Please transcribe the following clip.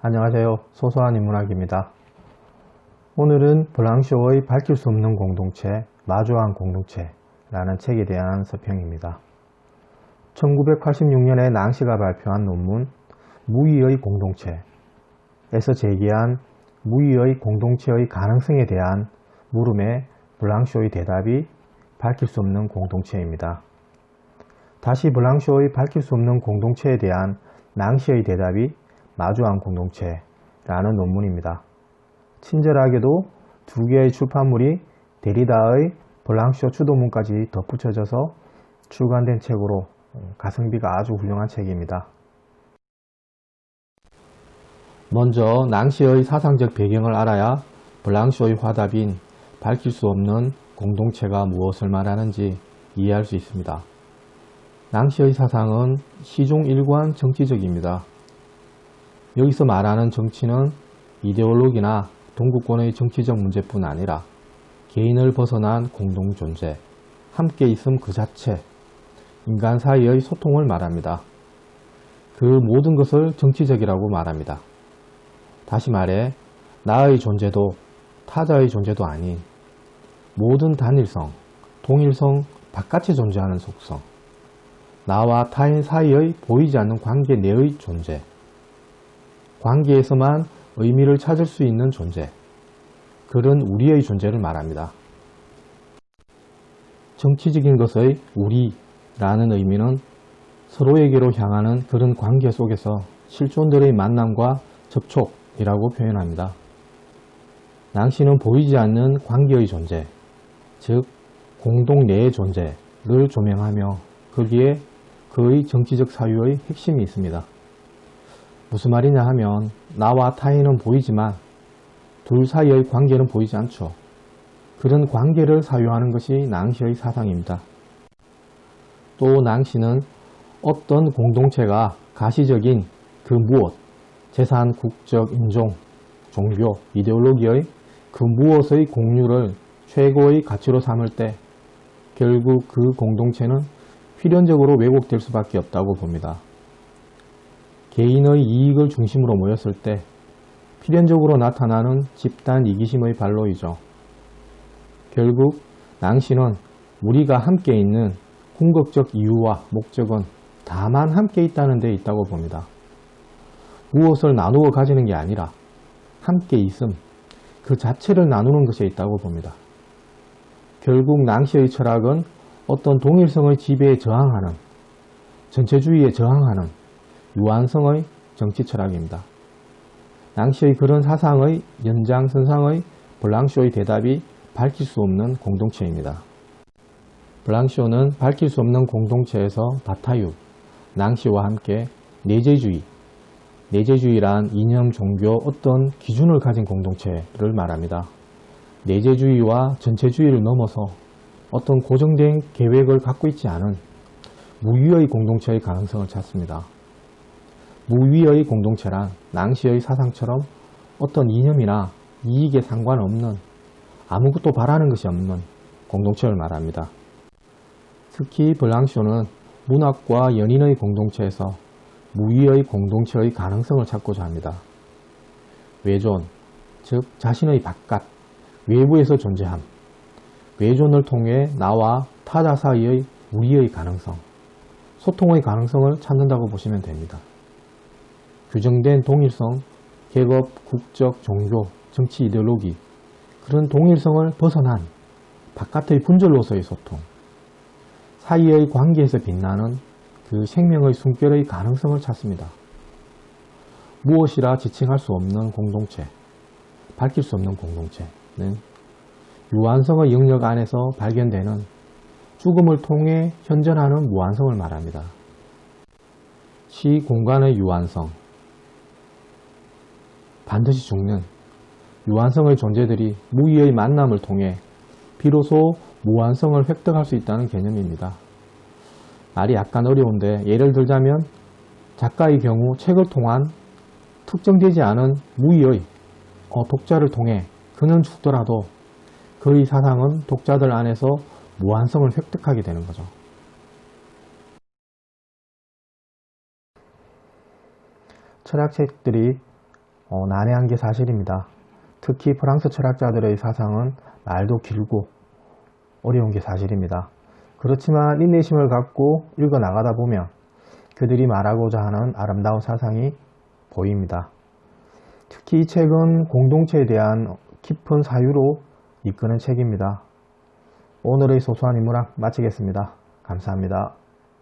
안녕하세요. 소소한 인문학입니다. 오늘은 블랑쇼의 밝힐 수 없는 공동체, 마주한 공동체라는 책에 대한 서평입니다. 1986년에 낭시가 발표한 논문 무의의 공동체에서 제기한 무의의 공동체의 가능성에 대한 물음에 블랑쇼의 대답이 밝힐 수 없는 공동체입니다. 다시 블랑쇼의 밝힐 수 없는 공동체에 대한 낭시의 대답이 마주한 공동체라는 논문입니다. 친절하게도 두 개의 출판물이 데리다의 블랑쇼 추도문까지 덧붙여져서 출간된 책으로 가성비가 아주 훌륭한 책입니다. 먼저 낭시의 사상적 배경을 알아야 블랑쇼의 화답인 밝힐 수 없는 공동체가 무엇을 말하는지 이해할 수 있습니다. 낭시의 사상은 시종 일관 정치적입니다. 여기서 말하는 정치는 이데올로기나 동구권의 정치적 문제뿐 아니라 개인을 벗어난 공동존재, 함께 있음 그 자체, 인간 사이의 소통을 말합니다. 그 모든 것을 정치적이라고 말합니다. 다시 말해 나의 존재도 타자의 존재도 아닌 모든 단일성, 동일성 바깥에 존재하는 속성, 나와 타인 사이의 보이지 않는 관계 내의 존재, 관계에서만 의미를 찾을 수 있는 존재, 그런 우리의 존재를 말합니다. 정치적인 것의 우리라는 의미는 서로에게로 향하는 그런 관계 속에서 실존들의 만남과 접촉이라고 표현합니다. 낭시는 보이지 않는 관계의 존재, 즉 공동 내의 존재를 조명하며 거기에 그의 정치적 사유의 핵심이 있습니다. 무슨 말이냐 하면 나와 타인은 보이지만 둘 사이의 관계는 보이지 않죠. 그런 관계를 사유하는 것이 낭시의 사상입니다. 또 낭시는 어떤 공동체가 가시적인 그 무엇, 재산, 국적, 인종, 종교, 이데올로기의 그 무엇의 공유를 최고의 가치로 삼을 때 결국 그 공동체는 필연적으로 왜곡될 수밖에 없다고 봅니다. 개인의 이익을 중심으로 모였을 때 필연적으로 나타나는 집단 이기심의 발로이죠. 결국 낭시는 우리가 함께 있는 궁극적 이유와 목적은 다만 함께 있다는 데 있다고 봅니다. 무엇을 나누어 가지는 게 아니라 함께 있음, 그 자체를 나누는 것에 있다고 봅니다. 결국 낭시의 철학은 어떤 동일성의 지배에 저항하는, 전체주의에 저항하는 유한성의 정치 철학입니다. 낭시의 그런 사상의 연장선상의 블랑쇼의 대답이 밝힐 수 없는 공동체입니다. 블랑쇼는 밝힐 수 없는 공동체에서 바타유, 낭시와 함께 내재주의란 이념, 종교, 어떤 기준을 가진 공동체를 말합니다. 내재주의와 전체주의를 넘어서 어떤 고정된 계획을 갖고 있지 않은 무위의 공동체의 가능성을 찾습니다. 무위의 공동체란 낭시의 사상처럼 어떤 이념이나 이익에 상관없는 아무것도 바라는 것이 없는 공동체를 말합니다. 특히 블랑쇼는 문학과 연인의 공동체에서 무위의 공동체의 가능성을 찾고자 합니다. 외존, 즉 자신의 바깥, 외부에서 존재함, 외존을 통해 나와 타자 사이의 우리의 가능성, 소통의 가능성을 찾는다고 보시면 됩니다. 규정된 동일성, 계급, 국적, 종교, 정치 이데올로기, 그런 동일성을 벗어난 바깥의 분절로서의 소통, 사이의 관계에서 빛나는 그 생명의 숨결의 가능성을 찾습니다. 무엇이라 지칭할 수 없는 공동체, 밝힐 수 없는 공동체는 유한성의 영역 안에서 발견되는 죽음을 통해 현존하는 무한성을 말합니다. 시 공간의 유한성, 반드시 죽는 유한성의 존재들이 무의의 만남을 통해 비로소 무한성을 획득할 수 있다는 개념입니다. 말이 약간 어려운데 예를 들자면 작가의 경우 책을 통한 특정되지 않은 무의의 독자를 통해 그는 죽더라도 그의 사상은 독자들 안에서 무한성을 획득하게 되는 거죠. 철학책들이 난해한 게 사실입니다. 특히 프랑스 철학자들의 사상은 말도 길고 어려운 게 사실입니다. 그렇지만 인내심을 갖고 읽어나가다 보면 그들이 말하고자 하는 아름다운 사상이 보입니다. 특히 이 책은 공동체에 대한 깊은 사유로 이끄는 책입니다. 오늘의 소소한 인문학 마치겠습니다. 감사합니다.